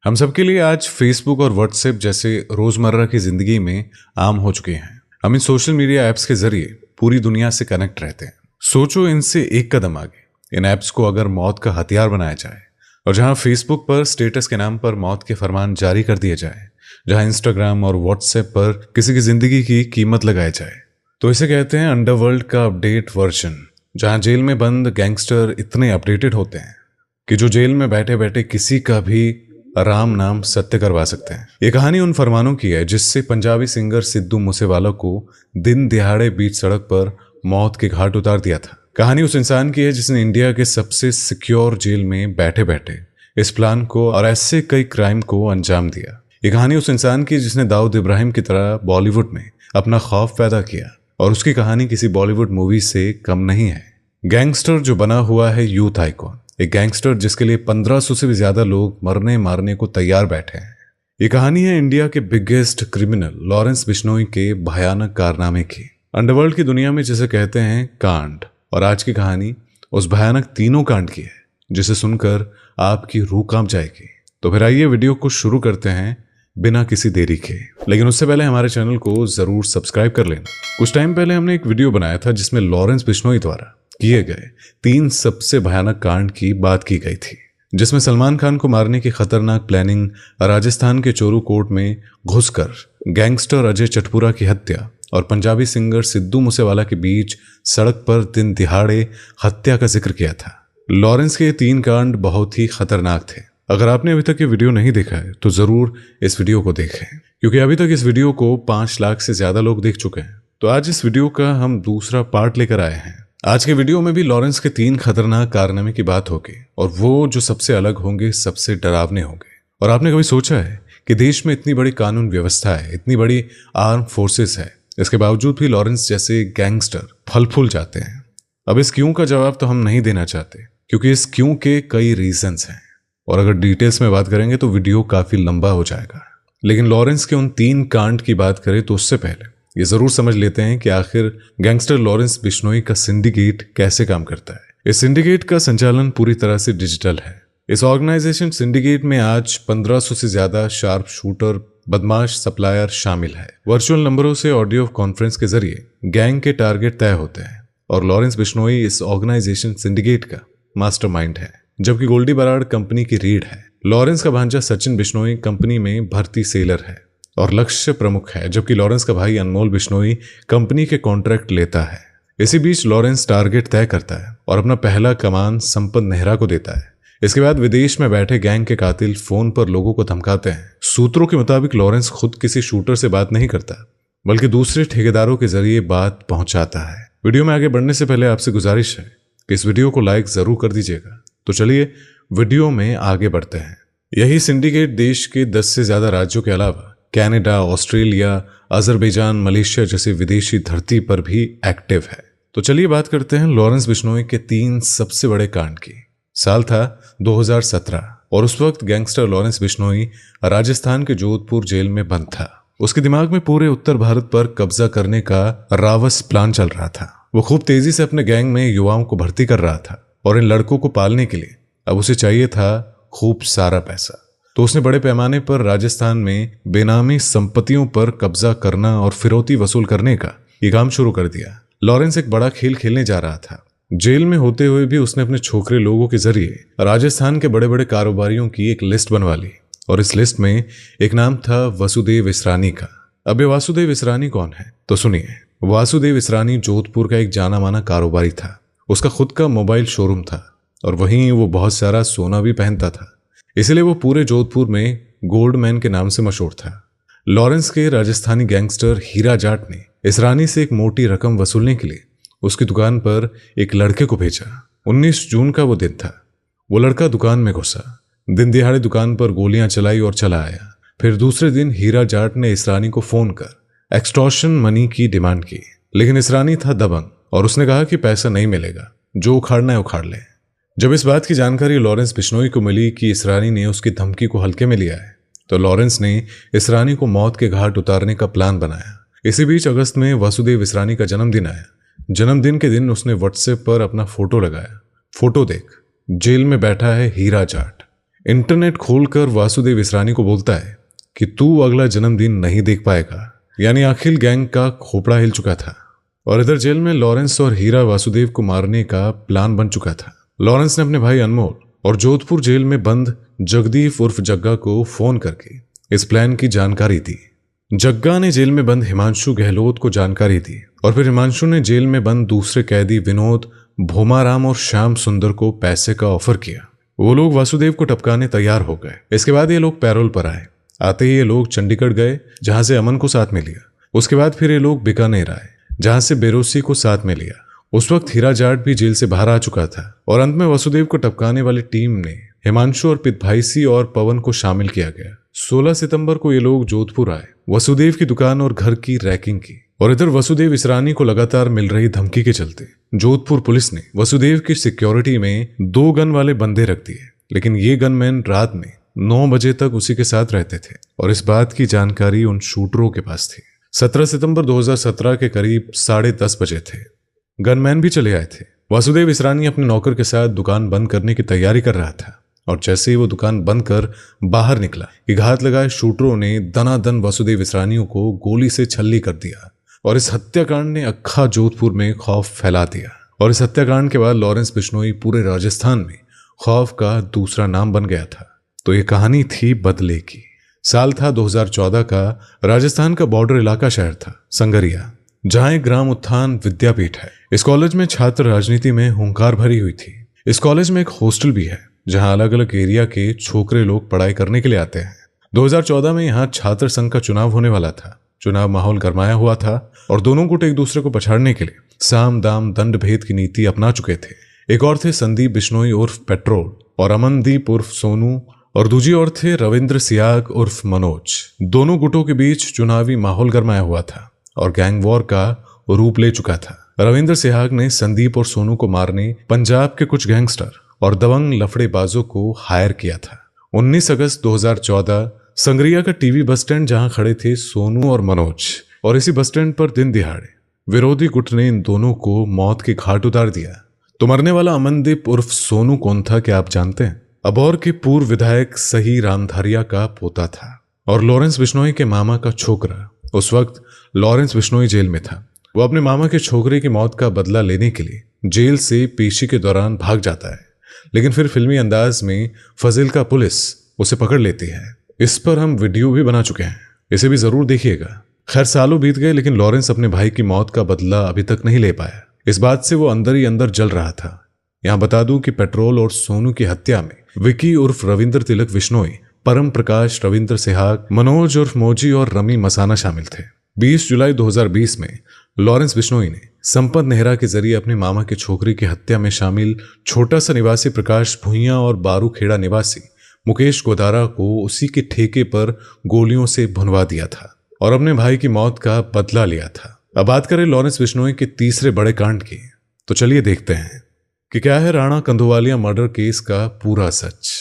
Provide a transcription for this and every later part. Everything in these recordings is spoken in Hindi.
हम सबके लिए आज फेसबुक और व्हाट्सएप जैसे रोजमर्रा की जिंदगी में आम हो चुके हैं। हम इन सोशल मीडिया ऐप्स के जरिए पूरी दुनिया से कनेक्ट रहते हैं। सोचो इनसे एक कदम आगे इन ऐप्स को अगर मौत का हथियार बनाया जाए, और जहां फेसबुक पर स्टेटस के नाम पर मौत के फरमान जारी कर दिए जाए, जहां इंस्टाग्राम और व्हाट्सएप पर किसी की जिंदगी की कीमत लगाई जाए, तो इसे कहते हैं अंडरवर्ल्ड का अपडेट वर्जन। जहां जेल में बंद गैंगस्टर इतने अपडेटेड होते हैं कि जो जेल में बैठे बैठे किसी का भी राम नाम सत्य करवा सकते हैं। ये कहानी उन फरमानों की है जिससे पंजाबी सिंगर सिद्धू मूसेवाला को दिन दिहाड़े बीच सड़क पर मौत के घाट उतार दिया था। कहानी उस इंसान की है जिसने इंडिया के सबसे सिक्योर जेल में बैठे बैठे इस प्लान को और ऐसे कई क्राइम को अंजाम दिया। ये कहानी उस इंसान की जिसने दाऊद इब्राहिम की तरह बॉलीवुड में अपना खौफ पैदा किया, और उसकी कहानी किसी बॉलीवुड मूवी से कम नहीं है। गैंगस्टर जो बना हुआ है यूथ आइकॉन, एक गैंगस्टर जिसके लिए 1500 से भी ज्यादा लोग मरने मारने को तैयार बैठे हैं। ये कहानी है इंडिया के बिगेस्ट क्रिमिनल लॉरेंस बिश्नोई के भयानक कारनामे की। अंडरवर्ल्ड की दुनिया में जिसे कहते हैं कांड, और आज की कहानी उस भयानक तीनों कांड की है जिसे सुनकर आपकी रूह कांप जाएगी। तो फिर आइए वीडियो को शुरू करते हैं बिना किसी देरी के। लेकिन उससे पहले हमारे चैनल को जरूर सब्सक्राइब कर लेना। कुछ टाइम पहले हमने एक वीडियो बनाया था जिसमें लॉरेंस बिश्नोई द्वारा किए गए 3 सबसे भयानक कांड की बात की गई थी, जिसमें सलमान खान को मारने की खतरनाक प्लानिंग, राजस्थान के चोरू कोर्ट में घुसकर गैंगस्टर अजय चटपुरा की हत्या और पंजाबी सिंगर सिद्धू मूसेवाला के बीच सड़क पर दिन दिहाड़े हत्या का जिक्र किया था। लॉरेंस के 3 कांड बहुत ही खतरनाक थे। अगर आपने अभी तक ये वीडियो नहीं देखा है तो जरूर इस वीडियो को देखें, क्योंकि अभी तक इस वीडियो को 5 लाख से ज्यादा लोग देख चुके हैं। तो आज इस वीडियो का हम दूसरा पार्ट लेकर आए हैं। आज के वीडियो में भी लॉरेंस के 3 खतरनाक कारनामे की बात होगी, और वो जो सबसे अलग होंगे, सबसे डरावने होंगे। और आपने कभी सोचा है कि देश में इतनी बड़ी कानून व्यवस्था है, इतनी बड़ी आर्म फोर्सेस है, इसके बावजूद भी लॉरेंस जैसे गैंगस्टर फल फूल जाते हैं? अब इस क्यों का जवाब तो हम नहीं देना चाहते, क्योंकि इस क्यों के कई रीजंस हैं, और अगर डिटेल्स में बात करेंगे तो वीडियो काफी लंबा हो जाएगा। लेकिन लॉरेंस के उन 3 कांड की बात करें तो उससे पहले ये जरूर समझ लेते हैं कि आखिर गैंगस्टर लॉरेंस बिश्नोई का सिंडिकेट कैसे काम करता है। इस सिंडिकेट का संचालन पूरी तरह से डिजिटल है। इस ऑर्गेनाइजेशन सिंडिकेट में आज 1500 से ज्यादा शार्प शूटर, बदमाश, सप्लायर शामिल है। वर्चुअल नंबरों से ऑडियो कॉन्फ्रेंस के जरिए गैंग के टारगेट तय होते हैं, और लॉरेंस बिश्नोई इस ऑर्गेनाइजेशन सिंडिकेट का मास्टरमाइंड है, जबकि गोल्डी बराड़ कंपनी की रीढ़ है। लॉरेंस का भांजा सचिन बिश्नोई कंपनी में भर्ती सेलर है और लक्ष्य प्रमुख है, जबकि लॉरेंस का भाई अनमोल बिश्नोई कंपनी के कॉन्ट्रैक्ट लेता है। इसी बीच लॉरेंस टारगेट तय करता है और अपना पहला कमान संपत नेहरा को देता है। इसके बाद विदेश में बैठे गैंग के कातिल फोन पर लोगों को धमकाते हैं। सूत्रों के मुताबिक लॉरेंस खुद किसी शूटर से बात नहीं करता, बल्कि दूसरे ठेकेदारों के जरिए बात पहुंचाता है। वीडियो में आगे बढ़ने से पहले आपसे गुजारिश है कि इस वीडियो को लाइक जरूर कर दीजिएगा। तो चलिए वीडियो में आगे बढ़ते हैं। यही सिंडिकेट देश के 10 से ज्यादा राज्यों के अलावा कनाडा, ऑस्ट्रेलिया, अजरबैजान, मलेशिया जैसे विदेशी धरती पर भी एक्टिव है। तो चलिए बात करते हैं लॉरेंस बिश्नोई के 3 सबसे बड़े कांड की। साल था 2017, और उस वक्त गैंगस्टर लॉरेंस बिश्नोई राजस्थान के जोधपुर जेल में बंद था। उसके दिमाग में पूरे उत्तर भारत पर कब्जा करने का रावस प्लान चल रहा था। वो खूब तेजी से अपने गैंग में युवाओं को भर्ती कर रहा था, और इन लड़कों को पालने के लिए अब उसे चाहिए था खूब सारा पैसा। तो उसने बड़े पैमाने पर राजस्थान में बेनामी संपत्तियों पर कब्जा करना और फिरौती वसूल करने का ये काम शुरू कर दिया। लॉरेंस एक बड़ा खेल खेलने जा रहा था। जेल में होते हुए भी उसने अपने छोकरे लोगों के जरिए राजस्थान के बड़े बड़े कारोबारियों की एक लिस्ट बनवा ली, और इस लिस्ट में एक नाम था वासुदेव इसरानी का। अब ये वासुदेव इसरानी कौन है तो सुनिए। वासुदेव इसरानी जोधपुर का एक जाना माना कारोबारी था। उसका खुद का मोबाइल शोरूम था, और वहीं वो बहुत सारा सोना भी पहनता था, इसलिए वो पूरे जोधपुर में गोल्ड मैन के नाम से मशहूर था। लॉरेंस के राजस्थानी गैंगस्टर हीरा जाट ने इसरानी से एक मोटी रकम वसूलने के लिए उसकी दुकान पर एक लड़के को भेजा। 19 जून का वो दिन था। वो लड़का दुकान में घुसा, दिन दिहाड़े दुकान पर गोलियां चलाई और चला आया। फिर दूसरे दिन हीरा जाट ने इसरानी को फोन कर एक्सटॉर्शन मनी की डिमांड की, लेकिन इसरानी था दबंग, और उसने कहा कि पैसा नहीं मिलेगा, जो उखाड़ना है उखाड़ ले। जब इस बात की जानकारी लॉरेंस बिश्नोई को मिली कि इसरानी ने उसकी धमकी को हल्के में लिया है, तो लॉरेंस ने इसरानी को मौत के घाट उतारने का प्लान बनाया। इसी बीच अगस्त में वासुदेव इसरानी का जन्मदिन आया। जन्मदिन के दिन उसने व्हाट्सएप पर अपना फोटो लगाया। फोटो देख, जेल में बैठा है हीरा जाट। इंटरनेट खोलकर वासुदेव इसरानी को बोलता है कि तू अगला जन्मदिन नहीं देख पाएगा। यानी अखिल गैंग का खोपड़ा हिल चुका था और इधर जेल में लॉरेंस और हीरा वासुदेव को मारने का प्लान बन चुका था। लॉरेंस ने अपने भाई अनमोल और जोधपुर जेल में बंद जगदीप उर्फ जग्गा को फोन करके इस प्लान की जानकारी दी। जग्गा ने जेल में बंद हिमांशु गहलोत को जानकारी दी और फिर हिमांशु ने जेल में बंद दूसरे कैदी विनोद, भोमाराम और श्याम सुंदर को पैसे का ऑफर किया। वो लोग वासुदेव को टपकाने तैयार हो गए। इसके बाद ये लोग पैरोल पर आए। आते ही ये लोग चंडीगढ़ गए जहां से अमन को साथ में लिया। उसके बाद फिर ये लोग बीकानेर आए जहां से बेरोसी को साथ में लिया। उस वक्त हीरा जाट भी जेल से बाहर आ चुका था और अंत में वासुदेव को टपकाने वाली टीम ने हिमांशु और पितभाईसी और पवन को शामिल किया गया। 16 सितंबर को ये लोग जोधपुर आए, वसुदेव की दुकान और घर की रैकिंग की। और इधर वसुदेव इसरानी को लगातार मिल रही धमकी के चलते जोधपुर पुलिस ने वसुदेव की सिक्योरिटी में 2 गन वाले बंदे रख दिए। लेकिन ये गनमैन रात में 9 बजे तक उसी के साथ रहते थे और इस बात की जानकारी उन शूटरों के पास थी। 17 सितंबर 2017 के करीब 10:30 बजे थे। गनमैन भी चले आए थे। वासुदेव इसरानी अपने नौकर के साथ दुकान बंद करने की तैयारी कर रहा था और जैसे ही वो दुकान बंद कर बाहर निकला कि घात लगाए शूटरों ने दनादन वासुदेव इसरानियों को गोली से छल्ली कर दिया और इस हत्याकांड ने अक्खा जोधपुर में खौफ फैला दिया। और इस हत्याकांड के बाद लॉरेंस बिश्नोई पूरे राजस्थान में खौफ का दूसरा नाम बन गया था। तो ये कहानी थी बदले की। साल था 2014 का। राजस्थान का बॉर्डर इलाका शहर था संगरिया, जहां एक ग्राम उत्थान विद्यापीठ है। इस कॉलेज में छात्र राजनीति में हुंकार भरी हुई थी। इस कॉलेज में एक हॉस्टल भी है जहां अलग अलग एरिया के छोकरे लोग पढ़ाई करने के लिए आते हैं। 2014 में यहाँ छात्र संघ का चुनाव होने वाला था। चुनाव माहौल गरमाया हुआ था और दोनों गुट एक दूसरे को पछाड़ने के लिए साम दाम दंड भेद की नीति अपना चुके थे। एक और थे संदीप बिश्नोई उर्फ पेट्रोल और अमनदीप उर्फ सोनू और दूसरी ओर थे रविंद्र सियाग उर्फ मनोज। दोनों गुटों के बीच चुनावी माहौल गरमाया हुआ था और गैंग वॉर का रूप ले चुका था। रविंद्र सियाग ने संदीप और सोनू को मारने पंजाब के कुछ गैंगस्टर और दबंग लफड़ेबाजों को हायर किया था। 19 अगस्त 2014 संगरिया का टीवी बस स्टैंड जहां खड़े थे सोनू और मनोज, और इसी बस स्टैंड पर दिन दिहाड़े विरोधी गुट ने इन दोनों को मौत के घाट उतार दिया। तो मरने वाला अमनदीप उर्फ सोनू कौन था, क्या आप जानते हैं? अबौर के पूर्व विधायक सही रामधारिया का पोता था और लॉरेंस बिश्नोई के मामा का छोकरा। उस वक्त लॉरेंस बिश्नोई जेल में था। वो अपने मामा के छोकरे की मौत का बदला लेने के लिए जेल से पेशी के दौरान भाग जाता है, लेकिन फिर फिल्मी अंदाज में फजिल का पुलिस उसे पकड़ लेती है। इस पर हम वीडियो भी बना चुके हैं, इसे भी जरूर देखिएगा। खैर सालों बीत गए लेकिन लॉरेंस अपने भाई की मौत का बदला अभी तक नहीं ले पाया। इस बात से वो अंदर ही अंदर जल रहा था। यहां बता दूं कि पेट्रोल और सोनू की हत्या में विकी उर्फ रविंद्र तिलक बिश्नोई, परम प्रकाश, रविंद्र सिहाग, मनोज उर्फ मोजी और रमी मसाना शामिल थे। 20 जुलाई 2020 में लॉरेंस बिश्नोई ने संपत नेहरा के जरिए अपने मामा के छोकरी की हत्या में शामिल छोटा सा निवासी प्रकाश भुइयां और बारूखेड़ा निवासी मुकेश गोदारा को उसी के ठेके पर गोलियों से भुनवा दिया था और अपने भाई की मौत का बदला लिया था। अब बात करें लॉरेंस बिश्नोई के तीसरे बड़े कांड की, तो चलिए देखते हैं कि क्या है राणा कंधुवालिया मर्डर केस का पूरा सच।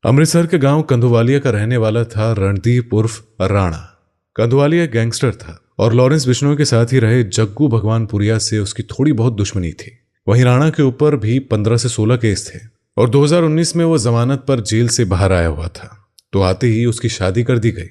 अमृतसर के गांव कंधुवालिया का रहने वाला था रणदीप उर्फ राणा। कंधुवालिया गैंगस्टर था और लॉरेंस बिश्नोई के साथ ही रहे जग्गू भगवानपुरिया से उसकी थोड़ी बहुत दुश्मनी थी। वहीं राणा के ऊपर भी 15 से 16 केस थे और 2019 में वो जमानत पर जेल से बाहर आया हुआ था। तो आते ही उसकी शादी कर दी गई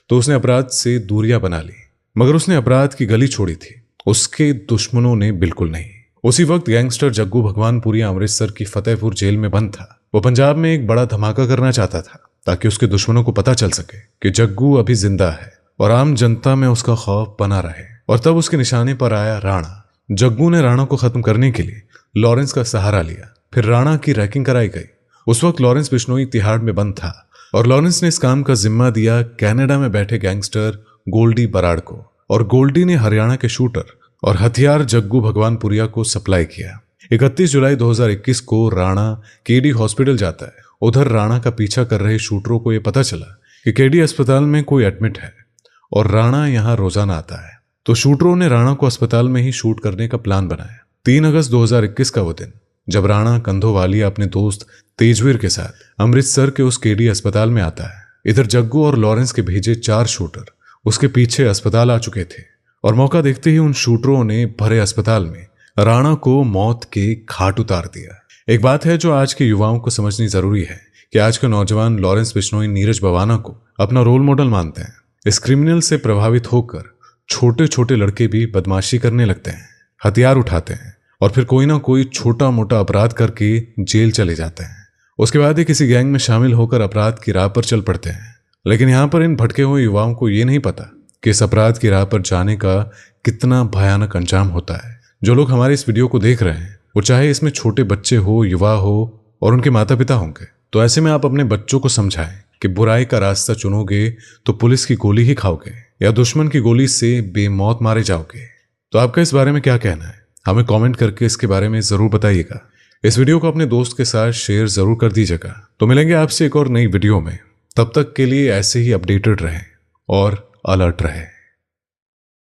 तो उसने अपराध से दूरियां बना ली, मगर उसने अपराध की गली छोड़ी थी। उसके दुश्मनों ने बिल्कुल नहीं। उसी वक्त गैंगस्टर जग्गू भगवानपुरिया अमृतसर की फतेहपुर जेल में बंद था। वो पंजाब में एक बड़ा धमाका करना चाहता था ताकि उसके दुश्मनों को पता चल सके कि जग्गू अभी जिंदा है और आम जनता में उसका खौफ बना रहे। और तब उसके निशाने पर आया राणा। जग्गू ने राणा को खत्म करने के लिए लॉरेंस का सहारा लिया। फिर राणा की रैकिंग कराई गई। उस वक्त लॉरेंस बिश्नोई तिहाड़ में बंद था और लॉरेंस ने इस काम का जिम्मा दिया कनाडा में बैठे गैंगस्टर गोल्डी बराड़ को, और गोल्डी ने हरियाणा के शूटर और हथियार जग्गू भगवानपुरिया को सप्लाई किया। 31 जुलाई 2021 को राणा केडी हॉस्पिटल जाता है। उधर राणा का पीछा कर रहे शूटरों को यह पता चला कि केडी अस्पताल में कोई एडमिट है और राणा यहां रोजाना आता है। तो शूटरों ने राणा को अस्पताल में ही शूट करने का प्लान बनाया। 3 अगस्त 2021 का वो दिन जब राणा कंधोवालिया अपने दोस्त तेजवीर के साथ अमृतसर के उस केडी अस्पताल में आता है। इधर जग्गू और लॉरेंस के भेजे 4 शूटर उसके पीछे अस्पताल आ चुके थे और मौका देखते ही उन शूटरों ने भरे अस्पताल में राणा को मौत के घाट उतार दिया। एक बात है जो आज के युवाओं को समझनी जरूरी है कि आज के नौजवान लॉरेंस बिश्नोई, नीरज बवाना को अपना रोल मॉडल मानते हैं। इस क्रिमिनल से प्रभावित होकर छोटे छोटे लड़के भी बदमाशी करने लगते हैं, हथियार उठाते हैं और फिर कोई ना कोई छोटा मोटा अपराध करके जेल चले जाते हैं। उसके बाद ही किसी गैंग में शामिल होकर अपराध की राह पर चल पड़ते हैं। लेकिन यहाँ पर इन भटके हुए युवाओं को ये नहीं पता कि इस अपराध की राह पर जाने का कितना भयानक अंजाम होता है। जो लोग हमारे इस वीडियो को देख रहे हैं, वो चाहे इसमें छोटे बच्चे हो, युवा हो और उनके माता पिता होंगे, तो ऐसे में आप अपने बच्चों को समझाएं कि बुराई का रास्ता चुनोगे तो पुलिस की गोली ही खाओगे या दुश्मन की गोली से बेमौत मारे जाओगे। तो आपका इस बारे में क्या कहना है, हमें कमेंट करके इसके बारे में जरूर बताइएगा। इस वीडियो को अपने दोस्त के साथ शेयर जरूर कर दीजिएगा। तो मिलेंगे आपसे एक और नई वीडियो में, तब तक के लिए ऐसे ही अपडेटेड रहें और अलर्ट रहें।